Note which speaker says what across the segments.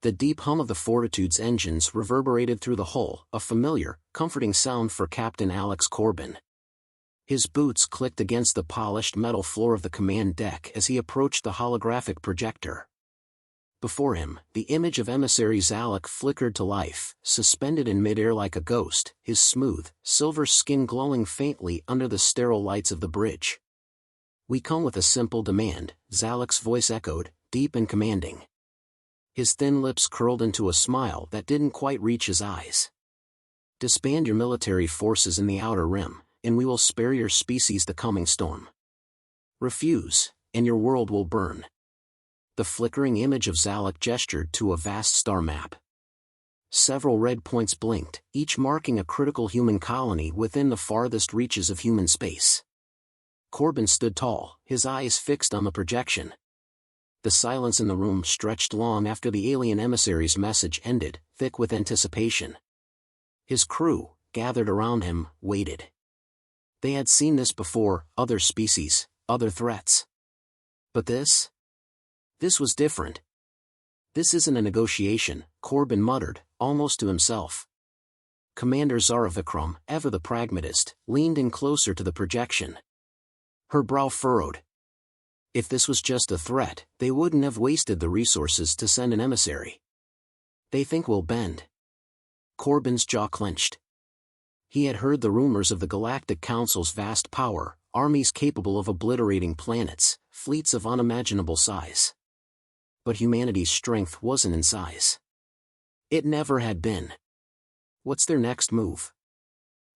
Speaker 1: The deep hum of the Fortitude's engines reverberated through the hull, a familiar, comforting sound for Captain Alex Corbin. His boots clicked against the polished metal floor of the command deck as he approached the holographic projector. Before him, the image of Emissary Zalek flickered to life, suspended in midair like a ghost, his smooth, silver skin glowing faintly under the sterile lights of the bridge. "We come with a simple demand," Zalek's voice echoed, deep and commanding. His thin lips curled into a smile that didn't quite reach his eyes. "Disband your military forces in the Outer Rim, and we will spare your species the coming storm. Refuse, and your world will burn." The flickering image of Zalek gestured to a vast star map. Several red points blinked, each marking a critical human colony within the farthest reaches of human space. Corbin stood tall, his eyes fixed on the projection. The silence in the room stretched long after the alien emissary's message ended, thick with anticipation. His crew, gathered around him, waited. They had seen this before, other species, other threats. But this? This was different. "This isn't a negotiation," Corbin muttered, almost to himself. Commander Zara Vikram, ever the pragmatist, leaned in closer to the projection. Her brow furrowed. If this was just a threat, they wouldn't have wasted the resources to send an emissary. "They think we'll bend." Corbin's jaw clenched. He had heard the rumors of the Galactic Council's vast power, armies capable of obliterating planets, fleets of unimaginable size. But humanity's strength wasn't in size. It never had been. "What's their next move?"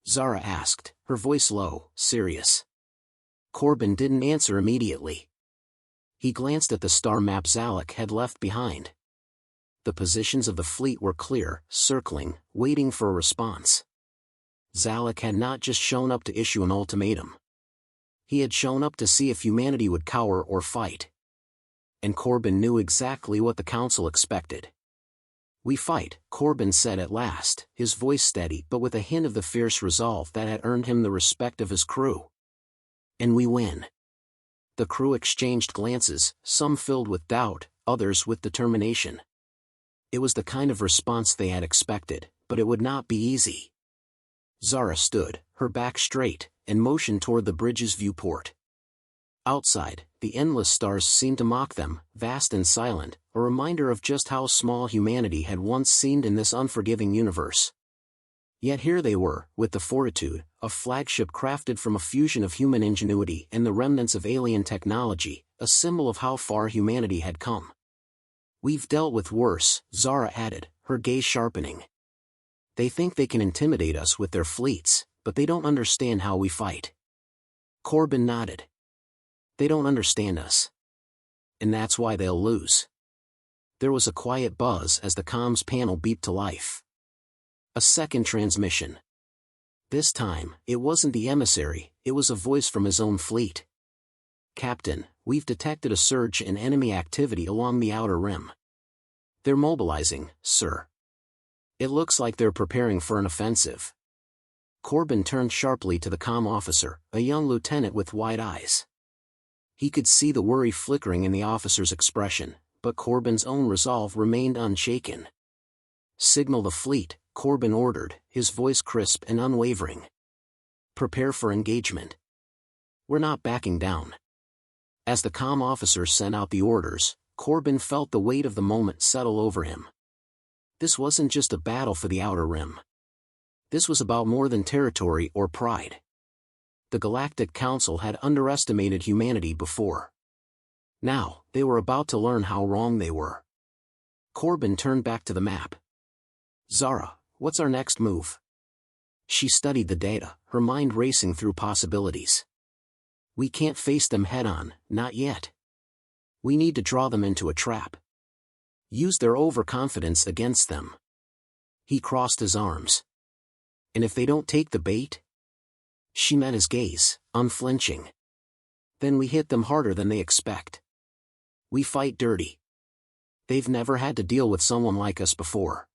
Speaker 1: Zara asked, her voice low, serious. Corbin didn't answer immediately. He glanced at the star map Zalek had left behind. The positions of the fleet were clear, circling, waiting for a response. Zalek had not just shown up to issue an ultimatum. He had shown up to see if humanity would cower or fight. And Corbin knew exactly what the Council expected. "We fight," Corbin said at last, his voice steady but with a hint of the fierce resolve that had earned him the respect of his crew. "And we win." The crew exchanged glances, some filled with doubt, others with determination. It was the kind of response they had expected, but it would not be easy. Zara stood, her back straight, and motioned toward the bridge's viewport. Outside, the endless stars seemed to mock them, vast and silent, a reminder of just how small humanity had once seemed in this unforgiving universe. Yet here they were, with the Fortitude, a flagship crafted from a fusion of human ingenuity and the remnants of alien technology, a symbol of how far humanity had come. "We've dealt with worse," Zara added, her gaze sharpening. "They think they can intimidate us with their fleets, but they don't understand how we fight." Corbin nodded. "They don't understand us. And that's why they'll lose." There was a quiet buzz as the comms panel beeped to life. A second transmission. This time, it wasn't the emissary, it was a voice from his own fleet. "Captain, we've detected a surge in enemy activity along the Outer Rim. They're mobilizing, sir. It looks like they're preparing for an offensive." Corbin turned sharply to the comm officer, a young lieutenant with wide eyes. He could see the worry flickering in the officer's expression, but Corbin's own resolve remained unshaken. "Signal the fleet," Corbin ordered, his voice crisp and unwavering. "Prepare for engagement. We're not backing down." As the comm officer sent out the orders, Corbin felt the weight of the moment settle over him. This wasn't just a battle for the Outer Rim. This was about more than territory or pride. The Galactic Council had underestimated humanity before. Now, they were about to learn how wrong they were. Corbin turned back to the map. "Zara, what's our next move?" She studied the data, her mind racing through possibilities. "We can't face them head-on, not yet. We need to draw them into a trap. Use their overconfidence against them." He crossed his arms. "And if they don't take the bait?" She met his gaze, unflinching. "Then we hit them harder than they expect. We fight dirty. They've never had to deal with someone like us before."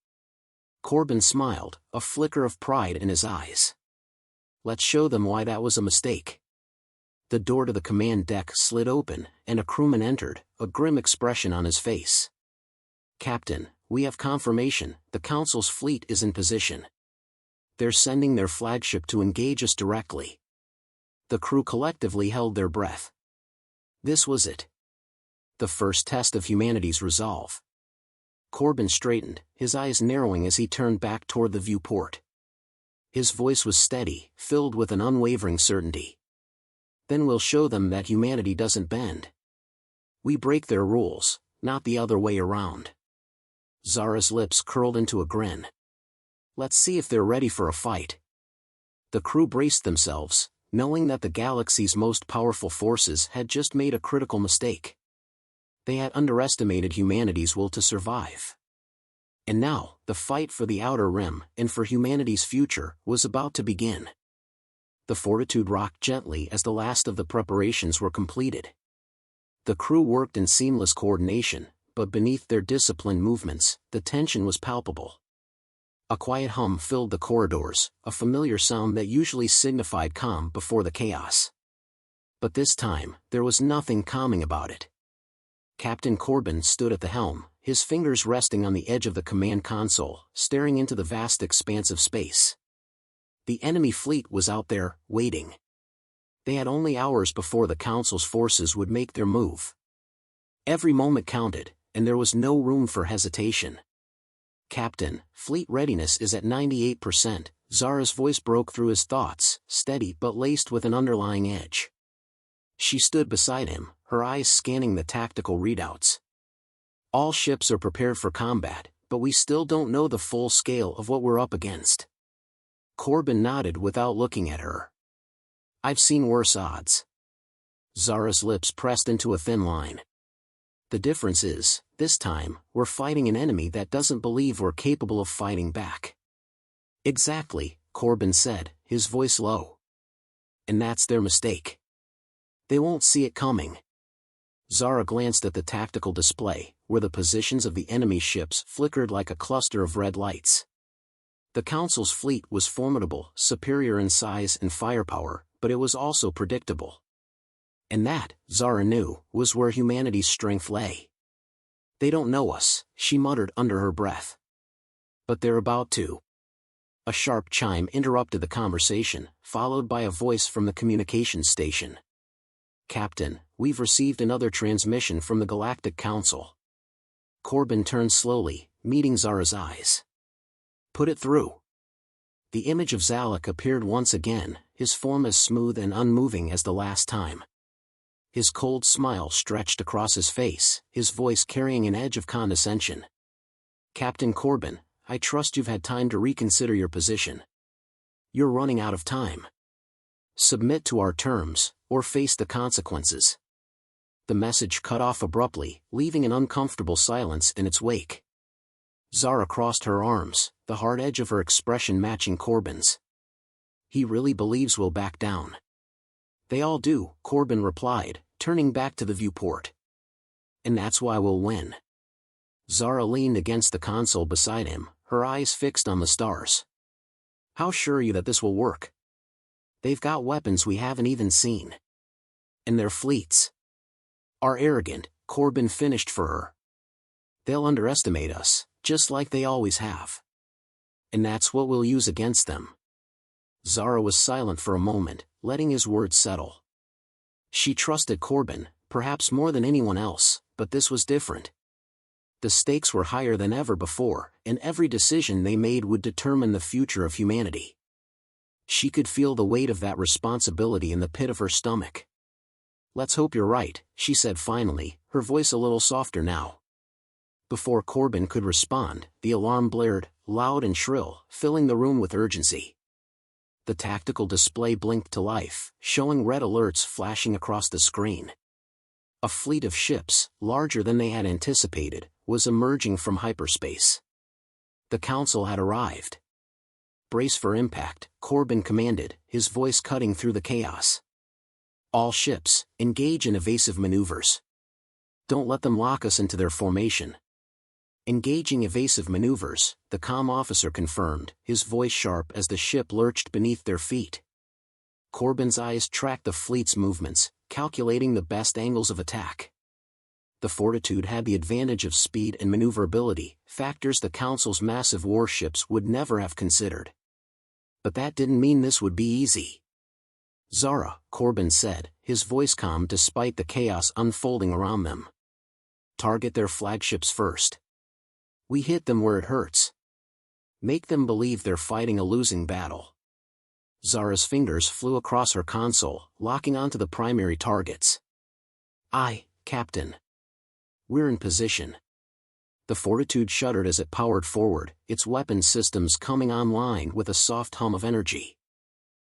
Speaker 1: Corbin smiled, a flicker of pride in his eyes. "Let's show them why that was a mistake." The door to the command deck slid open, and a crewman entered, a grim expression on his face. "Captain, we have confirmation, the Council's fleet is in position. They're sending their flagship to engage us directly. The crew collectively held their breath. This was it. The first test of humanity's resolve. Corbin straightened, his eyes narrowing as he turned back toward the viewport. His voice was steady, filled with an unwavering certainty. Then we'll show them that humanity doesn't bend. We break their rules, not the other way around. Zara's lips curled into a grin. Let's see if they're ready for a fight. The crew braced themselves, knowing that the galaxy's most powerful forces had just made a critical mistake. They had underestimated humanity's will to survive. And now, the fight for the Outer Rim, and for humanity's future, was about to begin. The Fortitude rocked gently as the last of the preparations were completed. The crew worked in seamless coordination, but beneath their disciplined movements, the tension was palpable. A quiet hum filled the corridors, a familiar sound that usually signified calm before the chaos. But this time, there was nothing calming about it. Captain Corbin stood at the helm, his fingers resting on the edge of the command console, staring into the vast expanse of space. The enemy fleet was out there, waiting. They had only hours before the Council's forces would make their move. Every moment counted, and there was no room for hesitation. Captain, fleet readiness is at 98%, Zara's voice broke through his thoughts, steady but laced with an underlying edge. She stood beside him, her eyes scanning the tactical readouts. All ships are prepared for combat, but we still don't know the full scale of what we're up against. Corbin nodded without looking at her. I've seen worse odds. Zara's lips pressed into a thin line. The difference is, this time, we're fighting an enemy that doesn't believe we're capable of fighting back. Exactly, Corbin said, his voice low. And that's their mistake. They won't see it coming. Zara glanced at the tactical display, where the positions of the enemy ships flickered like a cluster of red lights. The Council's fleet was formidable, superior in size and firepower, but it was also predictable. And that, Zara knew, was where humanity's strength lay. They don't know us, she muttered under her breath. But they're about to. A sharp chime interrupted the conversation, followed by a voice from the communications station. Captain, we've received another transmission from the Galactic Council. Corbin turned slowly, meeting Zara's eyes. Put it through. The image of Zalek appeared once again, his form as smooth and unmoving as the last time. His cold smile stretched across his face, his voice carrying an edge of condescension. Captain Corbin, I trust you've had time to reconsider your position. You're running out of time. Submit to our terms, or face the consequences. The message cut off abruptly, leaving an uncomfortable silence in its wake. Zara crossed her arms, the hard edge of her expression matching Corbin's. He really believes we'll back down. They all do, Corbin replied, turning back to the viewport. And that's why we'll win. Zara leaned against the console beside him, her eyes fixed on the stars. How sure are you that this will work? They've got weapons we haven't even seen. And their fleets are arrogant, Corbin finished for her. They'll underestimate us, just like they always have. And that's what we'll use against them. Zara was silent for a moment, letting his words settle. She trusted Corbin, perhaps more than anyone else, but this was different. The stakes were higher than ever before, and every decision they made would determine the future of humanity. She could feel the weight of that responsibility in the pit of her stomach. Let's hope you're right, she said finally, her voice a little softer now. Before Corbin could respond, the alarm blared, loud and shrill, filling the room with urgency. The tactical display blinked to life, showing red alerts flashing across the screen. A fleet of ships, larger than they had anticipated, was emerging from hyperspace. The Council had arrived. Brace for impact, Corbin commanded, his voice cutting through the chaos. All ships, engage in evasive maneuvers. Don't let them lock us into their formation. Engaging evasive maneuvers, the comm officer confirmed, his voice sharp as the ship lurched beneath their feet. Corbin's eyes tracked the fleet's movements, calculating the best angles of attack. The Fortitude had the advantage of speed and maneuverability, factors the Council's massive warships would never have considered. But that didn't mean this would be easy. "Zara," Corbin said, his voice calm despite the chaos unfolding around them. "Target their flagships first. We hit them where it hurts. Make them believe they're fighting a losing battle." Zara's fingers flew across her console, locking onto the primary targets. "Aye, Captain. We're in position." The Fortitude shuddered as it powered forward, its weapon systems coming online with a soft hum of energy.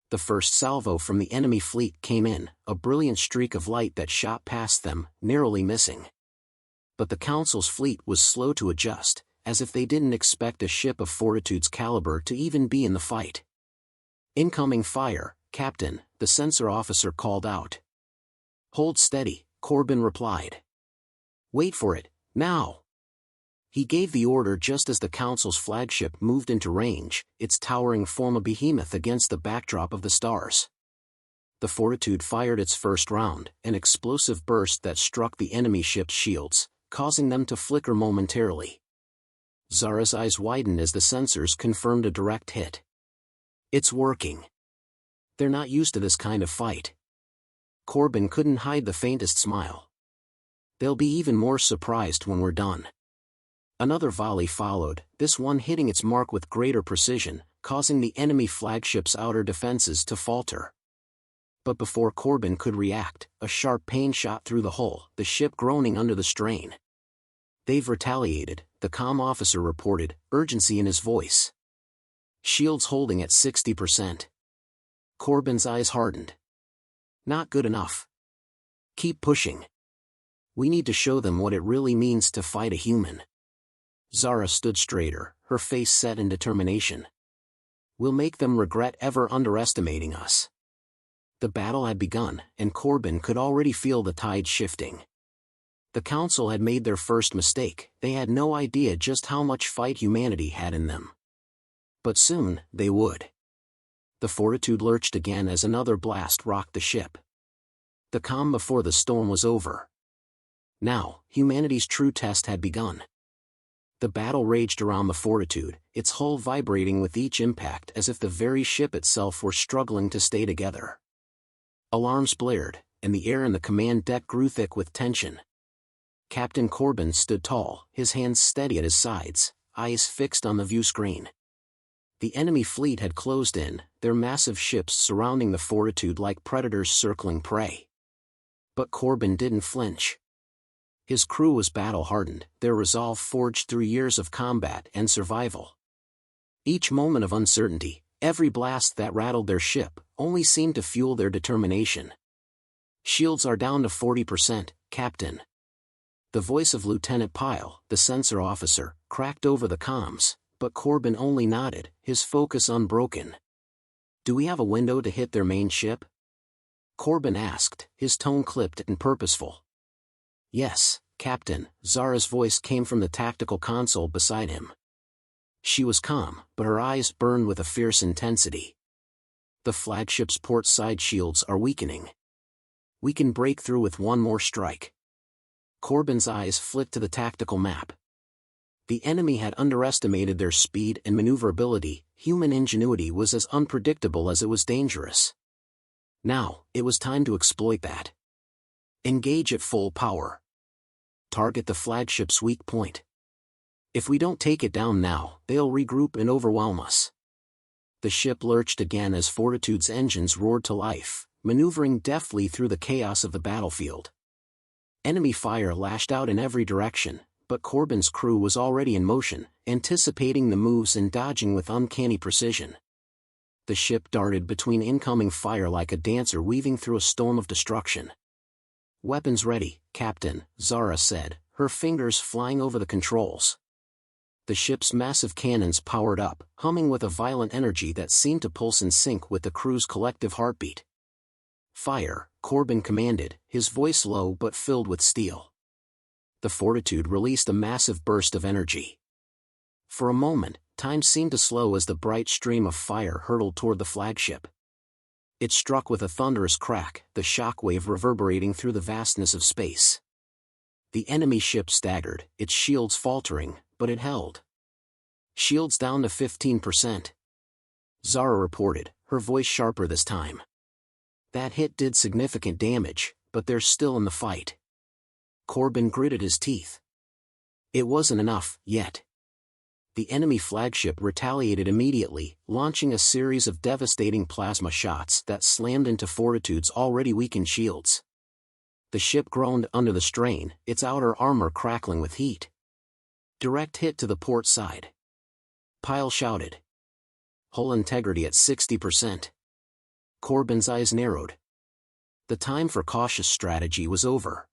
Speaker 1: The first salvo from the enemy fleet came in, a brilliant streak of light that shot past them, narrowly missing. But the Council's fleet was slow to adjust, as if they didn't expect a ship of Fortitude's caliber to even be in the fight. "Incoming fire, Captain," the sensor officer called out. "Hold steady," Corbin replied. "Wait for it, now." He gave the order just as the Council's flagship moved into range, its towering form a behemoth against the backdrop of the stars. The Fortitude fired its first round, an explosive burst that struck the enemy ship's shields, causing them to flicker momentarily. Zara's eyes widened as the sensors confirmed a direct hit. "It's working. They're not used to this kind of fight." Corbin couldn't hide the faintest smile. "They'll be even more surprised when we're done." Another volley followed, this one hitting its mark with greater precision, causing the enemy flagship's outer defenses to falter. But before Corbin could react, a sharp pain shot through the hull, the ship groaning under the strain. "They've retaliated," the comm officer reported, urgency in his voice. "Shields holding at 60%. Corbin's eyes hardened. "Not good enough. Keep pushing. We need to show them what it really means to fight a human." Zara stood straighter, her face set in determination. "We'll make them regret ever underestimating us." The battle had begun, and Corbin could already feel the tide shifting. The Council had made their first mistake, they had no idea just how much fight humanity had in them. But soon, they would. The Fortitude lurched again as another blast rocked the ship. The calm before the storm was over. Now, humanity's true test had begun. The battle raged around the Fortitude, its hull vibrating with each impact as if the very ship itself were struggling to stay together. Alarms blared, and the air in the command deck grew thick with tension. Captain Corbin stood tall, his hands steady at his sides, eyes fixed on the view screen. The enemy fleet had closed in, their massive ships surrounding the Fortitude like predators circling prey. But Corbin didn't flinch. His crew was battle-hardened, their resolve forged through years of combat and survival. Each moment of uncertainty, every blast that rattled their ship, only seemed to fuel their determination. "Shields are down to 40%, Captain." The voice of Lieutenant Pyle, the sensor officer, cracked over the comms, but Corbin only nodded, his focus unbroken. "Do we have a window to hit their main ship?" Corbin asked, his tone clipped and purposeful. "Yes, Captain," Zara's voice came from the tactical console beside him. She was calm, but her eyes burned with a fierce intensity. "The flagship's port side shields are weakening. We can break through with one more strike." Corbin's eyes flicked to the tactical map. The enemy had underestimated their speed and maneuverability, human ingenuity was as unpredictable as it was dangerous. Now, it was time to exploit that. Engage at full power. Target the flagship's weak point. If we don't take it down now, they'll regroup and overwhelm us. The ship lurched again as Fortitude's engines roared to life, maneuvering deftly through the chaos of the battlefield. Enemy fire lashed out in every direction, but Corbin's crew was already in motion, anticipating the moves and dodging with uncanny precision. The ship darted between incoming fire like a dancer weaving through a storm of destruction. "Weapons ready, Captain," Zara said, her fingers flying over the controls. The ship's massive cannons powered up, humming with a violent energy that seemed to pulse in sync with the crew's collective heartbeat. "Fire," Corbin commanded, his voice low but filled with steel. The Fortitude released a massive burst of energy. For a moment, time seemed to slow as the bright stream of fire hurtled toward the flagship. It struck with a thunderous crack, the shockwave reverberating through the vastness of space. The enemy ship staggered, its shields faltering, but it held. Shields down to 15%. Zara reported, her voice sharper this time. That hit did significant damage, but they're still in the fight. Corbin gritted his teeth. It wasn't enough, yet. The enemy flagship retaliated immediately, launching a series of devastating plasma shots that slammed into Fortitude's already weakened shields. The ship groaned under the strain, its outer armor crackling with heat. Direct hit to the port side. Pyle shouted. Hull integrity at 60%. Corbin's eyes narrowed. The time for cautious strategy was over.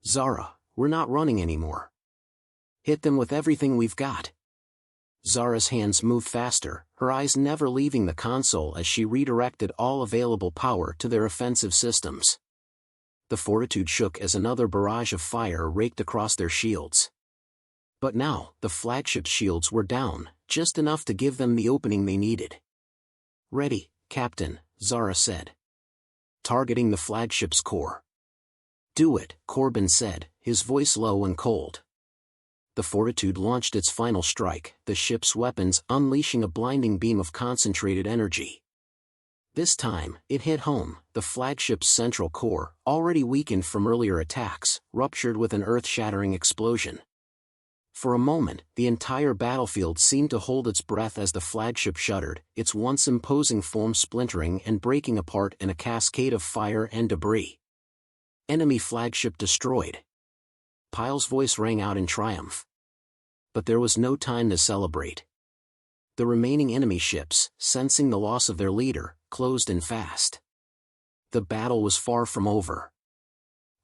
Speaker 1: Zara, we're not running anymore. Hit them with everything we've got. Zara's hands moved faster, her eyes never leaving the console as she redirected all available power to their offensive systems. The Fortitude shook as another barrage of fire raked across their shields. But now, the flagship's shields were down, just enough to give them the opening they needed. Ready, Captain, Zara said. Targeting the flagship's core. Do it, Corbin said, his voice low and cold. The Fortitude launched its final strike, the ship's weapons unleashing a blinding beam of concentrated energy. This time, it hit home. The flagship's central core, already weakened from earlier attacks, ruptured with an earth-shattering explosion. For a moment, the entire battlefield seemed to hold its breath as the flagship shuddered, its once imposing form splintering and breaking apart in a cascade of fire and debris. Enemy flagship destroyed. Pyle's voice rang out in triumph. But there was no time to celebrate. The remaining enemy ships, sensing the loss of their leader, closed in fast. The battle was far from over.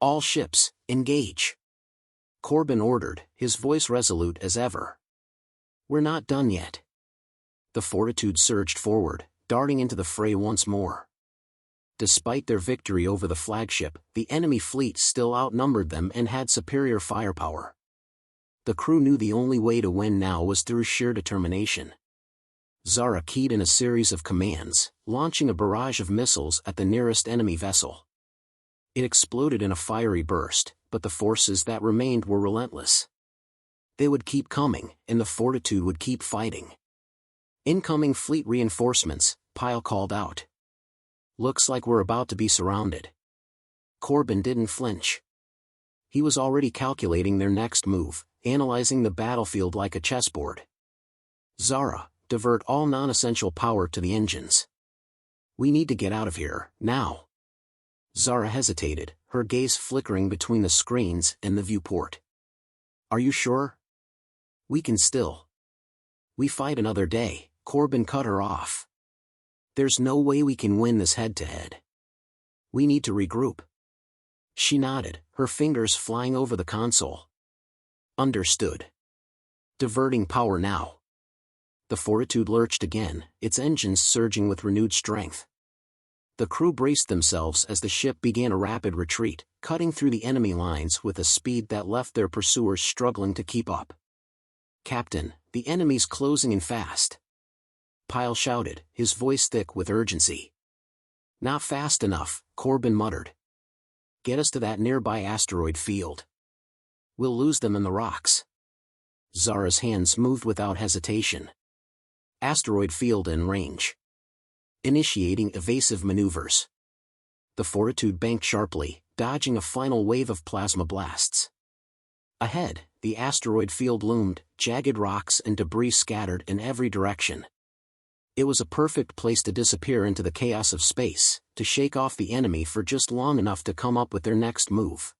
Speaker 1: All ships, engage. Corbin ordered, his voice resolute as ever. We're not done yet. The Fortitude surged forward, darting into the fray once more. Despite their victory over the flagship, the enemy fleet still outnumbered them and had superior firepower. The crew knew the only way to win now was through sheer determination. Zara keyed in a series of commands, launching a barrage of missiles at the nearest enemy vessel. It exploded in a fiery burst, but the forces that remained were relentless. They would keep coming, and the Fortitude would keep fighting. Incoming fleet reinforcements, Pyle called out. Looks like we're about to be surrounded. Corbin didn't flinch. He was already calculating their next move, analyzing the battlefield like a chessboard. Zara, divert all non-essential power to the engines. We need to get out of here, now. Zara hesitated, her gaze flickering between the screens and the viewport. Are you sure? We can still. We fight another day, Corbin cut her off. There's no way we can win this head-to-head. We need to regroup. She nodded, her fingers flying over the console. Understood. Diverting power now. The Fortitude lurched again, its engines surging with renewed strength. The crew braced themselves as the ship began a rapid retreat, cutting through the enemy lines with a speed that left their pursuers struggling to keep up. Captain, the enemy's closing in fast. Pyle shouted, his voice thick with urgency. Not fast enough, Corbin muttered. Get us to that nearby asteroid field. We'll lose them in the rocks. Zara's hands moved without hesitation. Asteroid field in range. Initiating evasive maneuvers. The Fortitude banked sharply, dodging a final wave of plasma blasts. Ahead, the asteroid field loomed, jagged rocks and debris scattered in every direction. It was a perfect place to disappear into the chaos of space, to shake off the enemy for just long enough to come up with their next move.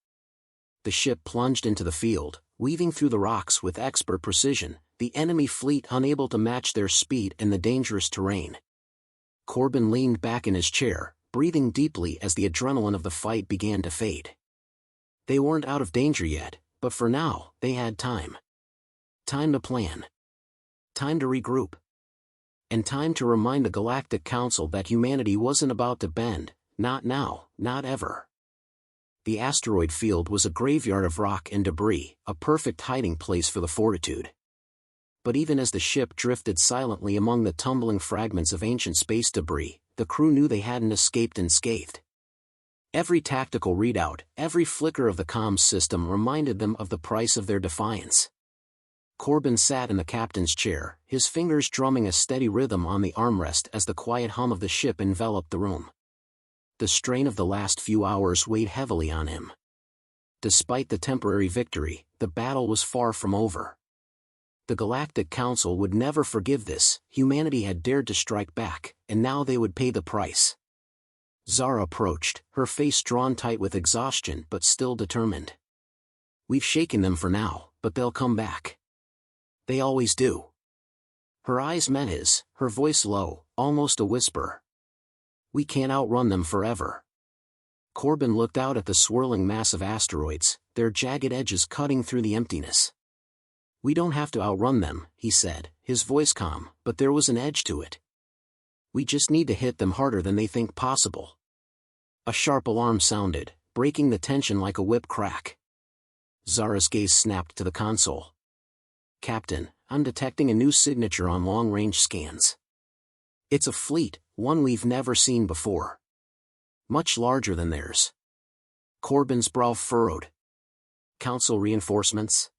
Speaker 1: The ship plunged into the field, weaving through the rocks with expert precision, the enemy fleet unable to match their speed in the dangerous terrain. Corbin leaned back in his chair, breathing deeply as the adrenaline of the fight began to fade. They weren't out of danger yet, but for now, they had time. Time to plan. Time to regroup. And time to remind the Galactic Council that humanity wasn't about to bend, not now, not ever. The asteroid field was a graveyard of rock and debris, a perfect hiding place for the Fortitude. But even as the ship drifted silently among the tumbling fragments of ancient space debris, the crew knew they hadn't escaped unscathed. Every tactical readout, every flicker of the comms system reminded them of the price of their defiance. Corbin sat in the captain's chair, his fingers drumming a steady rhythm on the armrest as the quiet hum of the ship enveloped the room. The strain of the last few hours weighed heavily on him. Despite the temporary victory, the battle was far from over. The Galactic Council would never forgive this. Humanity had dared to strike back, and now they would pay the price. Zara approached, her face drawn tight with exhaustion but still determined. "We've shaken them for now, but they'll come back. They always do." Her eyes met his, her voice low, almost a whisper. "We can't outrun them forever." Corbin looked out at the swirling mass of asteroids, their jagged edges cutting through the emptiness. "We don't have to outrun them," he said, his voice calm, but there was an edge to it. "We just need to hit them harder than they think possible." A sharp alarm sounded, breaking the tension like a whip crack. Zara's gaze snapped to the console. "Captain, I'm detecting a new signature on long-range scans. It's a fleet, one we've never seen before. Much larger than theirs." Corbin's brow furrowed. "Council reinforcements?"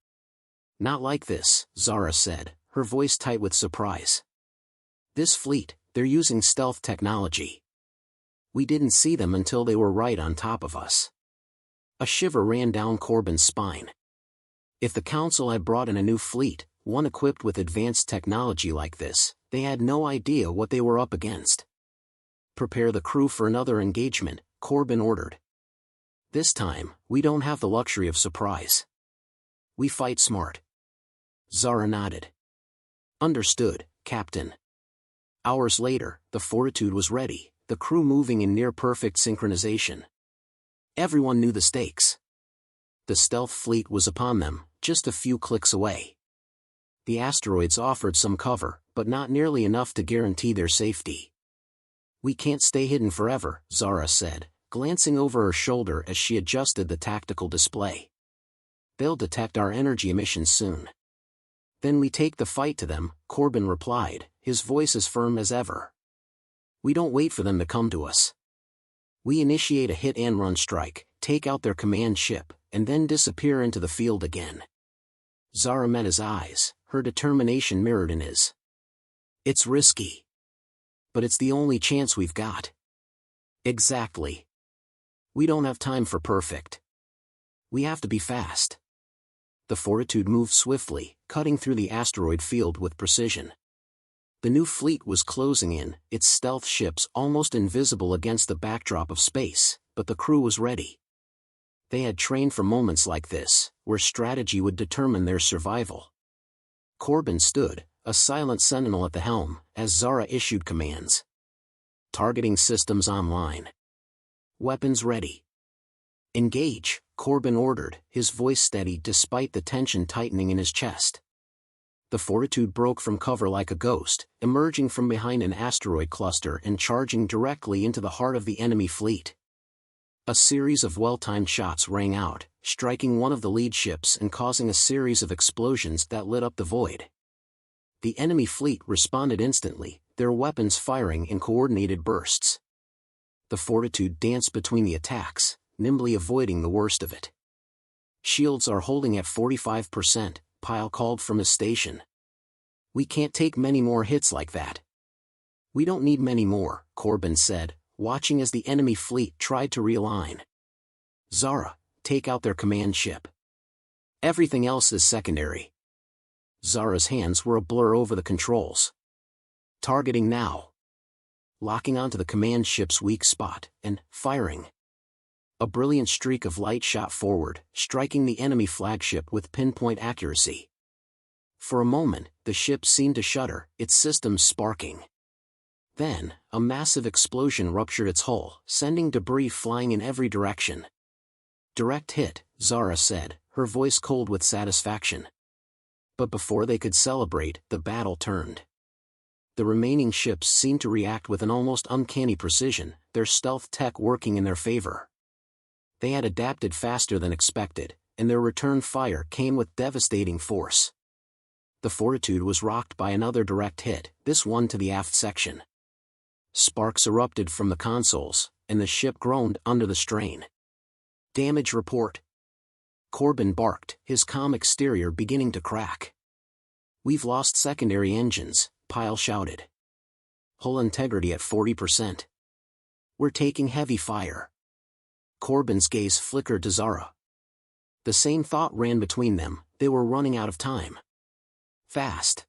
Speaker 1: "Not like this," Zara said, her voice tight with surprise. "This fleet, they're using stealth technology. We didn't see them until they were right on top of us." A shiver ran down Corbin's spine. If the Council had brought in a new fleet, one equipped with advanced technology like this, they had no idea what they were up against. "Prepare the crew for another engagement," Corbin ordered. "This time, we don't have the luxury of surprise. We fight smart." Zara nodded. "Understood, Captain." Hours later, the Fortitude was ready, the crew moving in near-perfect synchronization. Everyone knew the stakes. The stealth fleet was upon them, just a few clicks away. The asteroids offered some cover, but not nearly enough to guarantee their safety. "We can't stay hidden forever," Zara said, glancing over her shoulder as she adjusted the tactical display. "They'll detect our energy emissions soon." "Then we take the fight to them," Corbin replied, his voice as firm as ever. "We don't wait for them to come to us. We initiate a hit-and-run strike, take out their command ship, and then disappear into the field again." Zara met his eyes, her determination mirrored in his. "It's risky. But it's the only chance we've got." "Exactly. We don't have time for perfect. We have to be fast." The Fortitude moved swiftly, cutting through the asteroid field with precision. The new fleet was closing in, its stealth ships almost invisible against the backdrop of space, but the crew was ready. They had trained for moments like this, where strategy would determine their survival. Corbin stood, a silent sentinel at the helm, as Zara issued commands. "Targeting systems online. Weapons ready." "Engage," Corbin ordered, his voice steady despite the tension tightening in his chest. The Fortitude broke from cover like a ghost, emerging from behind an asteroid cluster and charging directly into the heart of the enemy fleet. A series of well-timed shots rang out, striking one of the lead ships and causing a series of explosions that lit up the void. The enemy fleet responded instantly, their weapons firing in coordinated bursts. The Fortitude danced between the attacks, nimbly avoiding the worst of it. "Shields are holding at 45%, Pyle called from his station. "We can't take many more hits like that." "We don't need many more," Corbin said, watching as the enemy fleet tried to realign. "Zara, take out their command ship. Everything else is secondary." Zara's hands were a blur over the controls. "Targeting now." Locking onto the command ship's weak spot, and firing. A brilliant streak of light shot forward, striking the enemy flagship with pinpoint accuracy. For a moment, the ship seemed to shudder, its systems sparking. Then, a massive explosion ruptured its hull, sending debris flying in every direction. "Direct hit," Zara said, her voice cold with satisfaction. But before they could celebrate, the battle turned. The remaining ships seemed to react with an almost uncanny precision, their stealth tech working in their favor. They had adapted faster than expected, and their return fire came with devastating force. The Fortitude was rocked by another direct hit, this one to the aft section. Sparks erupted from the consoles, and the ship groaned under the strain. "Damage report." Corbin barked, his calm exterior beginning to crack. "We've lost secondary engines," Pyle shouted. "Hull integrity at 40%. We're taking heavy fire." Corbin's gaze flickered to Zara. The same thought ran between them, they were running out of time. "Fast.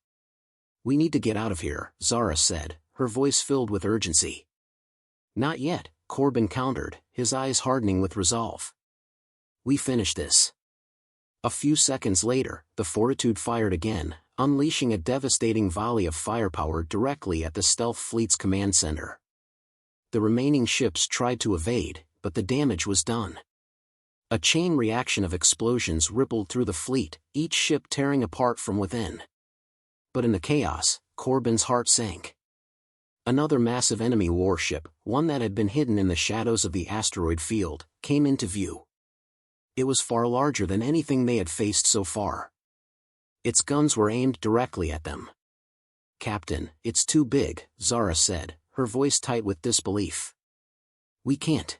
Speaker 1: We need to get out of here," Zara said, her voice filled with urgency. "Not yet," Corbin countered, his eyes hardening with resolve. "We finish this." A few seconds later, the Fortitude fired again, unleashing a devastating volley of firepower directly at the stealth fleet's command center. The remaining ships tried to evade, but the damage was done. A chain reaction of explosions rippled through the fleet, each ship tearing apart from within. But in the chaos, Corbin's heart sank. Another massive enemy warship, one that had been hidden in the shadows of the asteroid field, came into view. It was far larger than anything they had faced so far. Its guns were aimed directly at them. "Captain, it's too big," Zara said, her voice tight with disbelief. "We can't."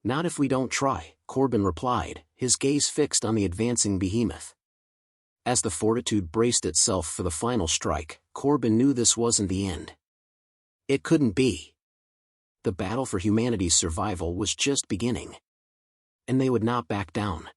Speaker 1: "Not if we don't try," Corbin replied, his gaze fixed on the advancing behemoth. As the Fortitude braced itself for the final strike, Corbin knew this wasn't the end. It couldn't be. The battle for humanity's survival was just beginning. And they would not back down.